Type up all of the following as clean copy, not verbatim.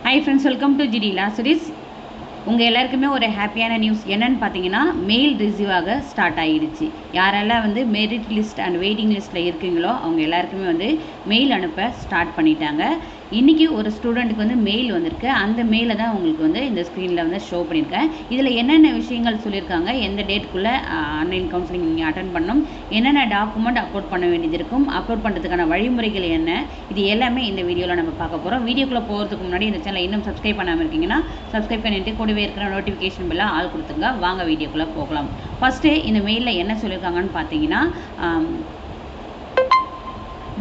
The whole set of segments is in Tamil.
Hi friends, welcome to GD Law Series. உங்கள் எல்லாருக்குமே ஒரு ஹாப்பியான நியூஸ் என்னன்னு பார்த்தீங்கன்னா மெயில் ரிசீவ் ஆக ஸ்டார்ட் ஆகிடுச்சு. யாரெல்லாம் வந்து மெரிட் லிஸ்ட் அண்ட் வெயிட்டிங் லிஸ்ட்டில் இருக்கீங்களோ அவங்க எல்லாருக்குமே வந்து மெயில் அனுப்ப ஸ்டார்ட் பண்ணிட்டாங்க. இன்றைக்கி ஒரு ஸ்டூடெண்ட்டுக்கு வந்து மெயில் வந்திருக்கு. அந்த மெயிலை தான் உங்களுக்கு வந்து இந்த ஸ்க்ரீனில் வந்து ஷோ பண்ணியிருக்கேன். இதில் என்னென்ன விஷயங்கள் சொல்லியிருக்காங்க, எந்த டேட்டுக்குள்ளே ஆன்லைன் கவுன்சிலிங் நீங்கள் அட்டன் பண்ணணும், என்னென்ன டாக்குமெண்ட் அப்லோட் பண்ண வேண்டியது இருக்கும், அப்லோட் பண்ணுறதுக்கான வழிமுறைகள் என்ன, இது எல்லாமே இந்த வீடியோவில் நம்ம பார்க்க போகிறோம். வீடியோக்குள்ளே போகிறதுக்கு முன்னாடி இந்த சேனலை இன்னும் சப்ஸ்கிரைப் பண்ணாமல் இருக்கீங்கன்னா சப்ஸ்கிரைப் பண்ணிட்டு கூடவே இருக்கிற நோட்டிஃபிகேஷன் பெல்ல ஆல் கொடுத்துங்க. வாங்க வீடியோக்குள்ளே போகலாம். ஃபஸ்ட்டு இந்த மெயிலில் என்ன சொல்லியிருக்காங்கன்னு பார்த்தீங்கன்னா,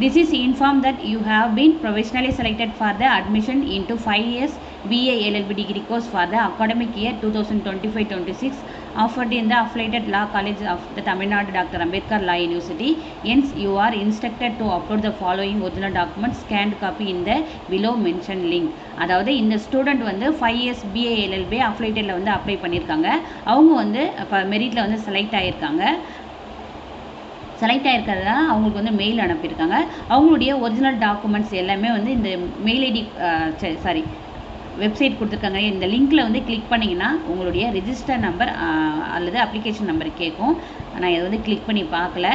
this is informed that you have been provisionally selected for the admission into 5 years BA LLB degree course for the academic year 2025-26 offered in the affiliated law college of the Tamil Nadu Dr. Ambedkar Law University. Hence you are instructed to upload the following original documents scanned copy in the below mentioned link. அதாவது இந்த ஸ்டூடெண்ட் வந்து 5 years BA LLB affiliatedல வந்து அப்ளை பண்ணியிருக்காங்க. அவங்க வந்து இப்போ மெரிட்டில் வந்து செலக்ட் ஆகியிருக்காங்க. செலக்ட் ஆகிருக்கிறதா அவங்களுக்கு வந்து மெயில் அனுப்பியிருக்காங்க. அவங்களுடைய ஒரிஜினல் டாக்குமெண்ட்ஸ் எல்லாமே வந்து இந்த மெயில் ஐடி வெப்சைட் கொடுத்துருக்காங்க. இந்த லிங்க்கில் வந்து கிளிக் பண்ணிங்கன்னா உங்களுடைய ரிஜிஸ்டர் நம்பர் அல்லது அப்ளிகேஷன் நம்பர் கேட்கும். நான் இதை வந்து கிளிக் பண்ணி பார்க்கல.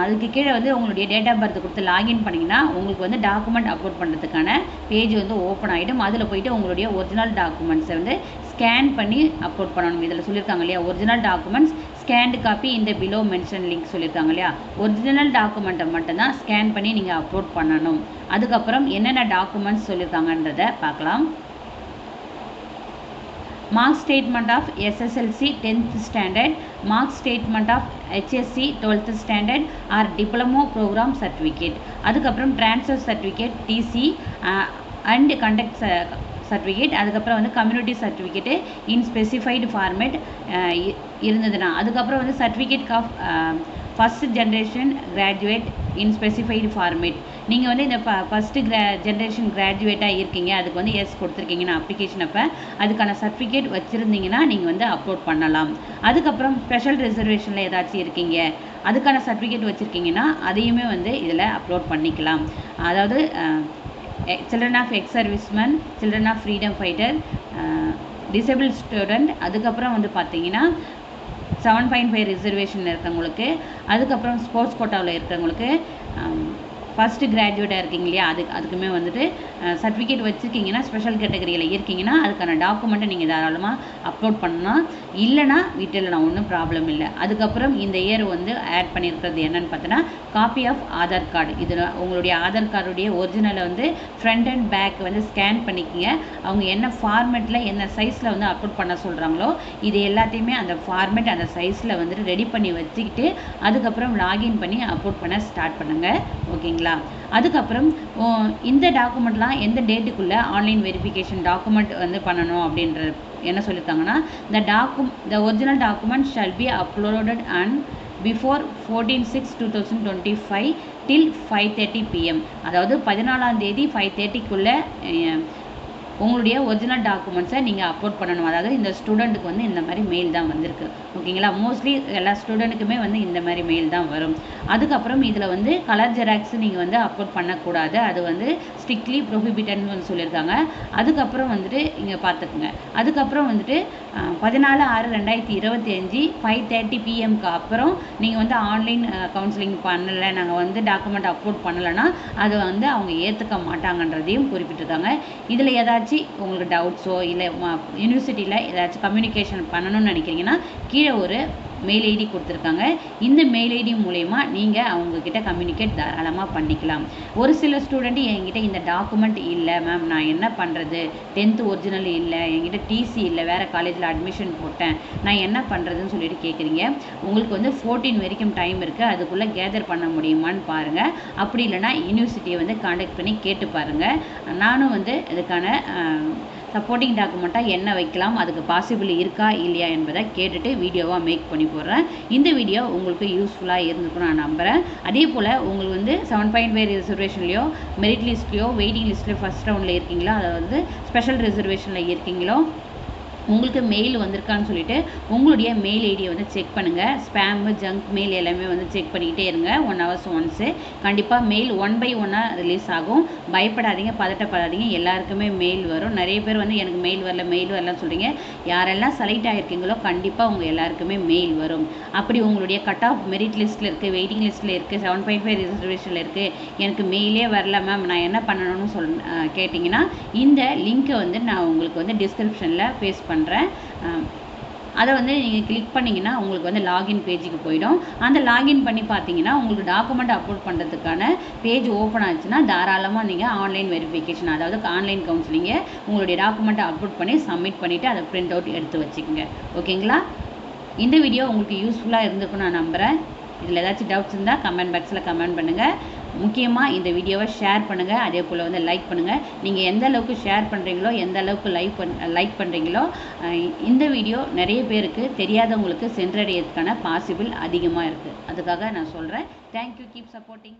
அதுக்கு கீழே வந்து உங்களுடைய டேட் ஆஃப் பர்த் கொடுத்து லாகின் பண்ணிங்கன்னா உங்களுக்கு வந்து டாக்குமெண்ட் அப்லோட் பண்ணுறதுக்கான பேஜ் வந்து ஓப்பன் ஆகிடும். அதில் போய்ட்டு உங்களுடைய ஒரிஜினல் டாக்குமெண்ட்ஸை வந்து ஸ்கேன் பண்ணி அப்லோட் பண்ணணும். இதில் சொல்லியிருக்காங்க இல்லையா, ஒரிஜினல் டாக்குமெண்ட்ஸ் ஸ்கேன்டு காப்பி இந்த பிலோ மென்ஷன் லிங்க் சொல்லியிருக்காங்க இல்லையா, ஒரிஜினல் டாக்குமெண்ட்டை மட்டும்தான் ஸ்கேன் பண்ணி நீங்கள் அப்லோட் பண்ணணும். அதுக்கப்புறம் என்னென்ன டாக்குமெண்ட்ஸ் சொல்லியிருக்காங்கன்றதை பார்க்கலாம். Mark statement of SSLC 10th standard, mark statement of HSC 12th standard or diploma program certificate. அதுக்கப்புறம் transfer certificate TC and conduct certificate. அதுக்கப்புறம் வந்து community certificate in specified format இருந்ததுன்னா, அதுக்கப்புறம் வந்து certificate of first generation graduate in specified format. நீங்கள் வந்து இந்த ஃபஸ்ட்டு ஜென்ரேஷன் கிராஜுவேட்டாக இருக்கீங்க, அதுக்கு வந்து எஸ் கொடுத்துருக்கீங்கன்னா அப்ளிகேஷன் அப்போ அதுக்கான சர்டிஃபிகேட் வச்சுருந்தீங்கன்னா நீங்கள் வந்து அப்லோட் பண்ணலாம். அதுக்கப்புறம் ஸ்பெஷல் ரிசர்வேஷனில் ஏதாச்சும் இருக்கீங்க, அதுக்கான சர்டிஃபிகேட் வச்சுருக்கீங்கன்னா அதையுமே வந்து இதில் அப்லோட் பண்ணிக்கலாம். அதாவது children of ex serviceman, children of freedom fighter, disable student, அதுக்கப்புறம் வந்து பார்த்தீங்கன்னா 7.5 ரிசர்வேஷனில் இருக்கிறவங்களுக்கு, அதுக்கப்புறம் ஸ்போர்ட்ஸ் கோட்டாவில் இருக்கிறவங்களுக்கு, ஃபஸ்ட்டு கிராஜுவேட்டாக இருக்கீங்க இல்லையா, அதுக்குமே வந்துட்டு சர்டிஃபிகேட் வச்சுருக்கீங்கன்னா ஸ்பெஷல் கேட்டகரியில் இருக்கீங்கன்னா அதுக்கான டாக்குமெண்ட்டை நீங்கள் தாராளமாக அப்லோட் பண்ணலாம். இல்லைனா வீட்டில் ஒன்றும் ப்ராப்ளம் இல்லை. அதுக்கப்புறம் இந்த இயர் வந்து ஆட் பண்ணியிருக்கிறது என்னென்னு பார்த்தோன்னா, காப்பி ஆஃப் ஆதார் கார்டு. இதில் உங்களுடைய ஆதார் கார்டுடைய ஒரிஜினலை வந்து ஃப்ரண்ட் அண்ட் பேக் வந்து ஸ்கேன் பண்ணிக்கிங்க. அவங்க என்ன ஃபார்மேட்டில் என்ன சைஸில் வந்து அப்லோட் பண்ண சொல்கிறாங்களோ இது எல்லாத்தையுமே அந்த ஃபார்மேட் அந்த சைஸில் வந்துட்டு ரெடி பண்ணி வச்சுக்கிட்டு அதுக்கப்புறம் லாகின் பண்ணி அப்லோட் பண்ண ஸ்டார்ட் பண்ணுங்கள். ஓகேங்களா? அதுக்கப்புறம் இந்த டாக்குமெண்ட்லாம் எந்த டேட்டுக்குள்ளே ஆன்லைன் வெரிஃபிகேஷன் டாக்குமெண்ட் வந்து பண்ணணும் அப்படின்ற என்ன சொல்லியிருக்காங்கன்னா, the original document shall be uploaded and before 14/6/2025 till 5:30 PM. அதாவது 14ஆம் தேதி 5:30க்குள்ளே உங்களுடைய ஒரிஜினல் டாக்குமெண்ட்ஸை நீங்கள் அப்லோட் பண்ணணும். அதாவது இந்த ஸ்டூடெண்ட்டுக்கு வந்து இந்த மாதிரி மெயில் தான் வந்திருக்கு. ஓகேங்களா? மோஸ்ட்லி எல்லா ஸ்டூடெண்ட்டுக்குமே வந்து இந்த மாதிரி மெயில் தான் வரும். அதுக்கப்புறம் இதில் வந்து கலர் ஜெராக்ஸ் நீங்கள் வந்து அப்லோட் பண்ணக்கூடாது, அது வந்து ஸ்ட்ரிக்ட்லி ப்ரொஹிபிட்டட்னு வந்து சொல்லியிருக்காங்க. அதுக்கப்புறம் வந்துட்டு இங்கே பார்த்துக்குங்க. அதுக்கப்புறம் வந்துட்டு 14/6/2025 5:30 PMக்கு அப்புறம் நீங்கள் வந்து ஆன்லைன் கவுன்சிலிங் பண்ணலை, நாங்கள் வந்து டாக்குமெண்ட் அப்லோட் பண்ணலைன்னா அதை வந்து அவங்க ஏற்றுக்க மாட்டாங்கன்றதையும் குறிப்பிட்டிருக்காங்க. இதில் ஏதாச்சும் உங்களுக்கு டவுட்ஸோ இல்லை யூனிவர்சிட்டியில் ஏதாச்சும் கம்யூனிகேஷன் பண்ணணும்னு நினைக்கிறீங்கன்னா கீழே ஒரு மெயில் ஐடி கொடுத்துருக்காங்க. இந்த மெயில் ஐடி மூலயமா நீங்கள் அவங்கக்கிட்ட கம்யூனிகேட் தாராளமாக பண்ணிக்கலாம். ஒரு சில ஸ்டூடெண்ட்டு என்கிட்ட இந்த டாக்குமெண்ட் இல்லை மேம், நான் என்ன பண்ணுறது, 10th ஒரிஜினல் இல்லை, என்கிட்ட டிசி இல்லை, வேறு காலேஜில் அட்மிஷன் போட்டேன், நான் என்ன பண்ணுறதுன்னு சொல்லிட்டு கேட்குறீங்க. உங்களுக்கு வந்து 14 வரைக்கும் டைம் இருக்குது, அதுக்குள்ளே கேதர் பண்ண முடியுமான்னு பாருங்கள். அப்படி இல்லைனா யூனிவர்சிட்டியை வந்து காண்டாக்ட் பண்ணி கேட்டு பாருங்கள். நானும் வந்து இதுக்கான சப்போர்ட்டிங் டாக்குமெண்ட்டாக என்ன வைக்கலாம், அதுக்கு பாசிபிள் இருக்கா இல்லையா என்பதை கேட்டுட்டு வீடியோவாக மேக் பண்ணி போடுறேன். இந்த வீடியோ உங்களுக்கு யூஸ்ஃபுல்லாக இருந்திருக்கும் நான் நம்புகிறேன். அதே போல் உங்களுக்கு வந்து 7.5 ரிசர்வேஷன்லையோ மெரிட் லிஸ்ட்லையோ வெயிட்டிங் லிஸ்ட்லையோ ஃபஸ்ட் ரவுண்டில் இருக்கீங்களோ, அதாவது ஸ்பெஷல் ரிசர்வேஷனில் இருக்கீங்களோ உங்களுக்கு மெயில் வந்திருக்கான்னு சொல்லிட்டு உங்களுடைய மெயில் ஐடியை வந்து செக் பண்ணுங்கள். ஸ்பேமு ஜங்க் மெயில் எல்லாமே வந்து செக் பண்ணிக்கிட்டே இருங்க 1 hours ஒன்ஸு. கண்டிப்பாக மெயில் 1 by 1 ரிலீஸ் ஆகும். பயப்படாதீங்க, பதட்டப்படாதீங்க, எல்லாருக்குமே மெயில் வரும். நிறைய பேர் வந்து எனக்கு மெயில் வரலன்னு சொல்கிறீங்க. யாரெல்லாம் செலக்ட் ஆகிருக்கீங்களோ கண்டிப்பாக உங்கள் எல்லாருக்குமே மெயில் வரும். அப்படி உங்களுடைய கட் ஆஃப் மெரிட் லிஸ்ட்டில் இருக்குது, வெயிட்டிங் லிஸ்ட்டில் இருக்குது, 7.5 ரிசர்வேஷனில் இருக்குது, எனக்கு மெயிலே வரல மேம், நான் என்ன பண்ணணும்னு கேட்டிங்கன்னா இந்த லிங்க்கை வந்து நான் உங்களுக்கு வந்து டிஸ்கிரிப்ஷனில் பேஸ்ட் பண்ணுறேன். அதை வந்து நீங்கள் கிளிக் பண்ணிங்கன்னா உங்களுக்கு வந்து லாகின் பேஜுக்கு போயிடும். அந்த லாகின் பண்ணி பார்த்தீங்கன்னா உங்களுக்கு டாக்குமெண்ட் அப்லோட் பண்ணுறதுக்கான பேஜ் ஓப்பன் ஆச்சுன்னா தாராளமாக நீங்கள் ஆன்லைன் வெரிஃபிகேஷன், அதாவது ஆன்லைன் கவுன்சிலிங்கை உங்களுடைய டாக்குமெண்ட்டை அப்லோட் பண்ணி சப்மிட் பண்ணிவிட்டு அதை பிரிண்ட் அவுட் எடுத்து வச்சுக்கோங்க. ஓகேங்களா? இந்த வீடியோ உங்களுக்கு யூஸ்ஃபுல்லாக இருந்திருக்குன்னு நான் நம்புகிறேன். இதில் ஏதாச்சும் டவுட்ஸ் இருந்தால் கமெண்ட் பாக்ஸில் கமெண்ட் பண்ணுங்கள். முக்கியமாக இந்த வீடியோவை ஷேர் பண்ணுங்கள், அதே போல் வந்து லைக் பண்ணுங்கள். நீங்கள் எந்த அளவுக்கு ஷேர் பண்ணுறீங்களோ, எந்த அளவுக்கு லைக் பண்ணுறீங்களோ இந்த வீடியோ நிறைய பேருக்கு தெரியாதவங்களுக்கு சென்றடையிறதுக்கான பாசிபிள் அதிகமாக இருக்குது. அதுக்காக நான் சொல்கிறேன். Thank you, keep supporting.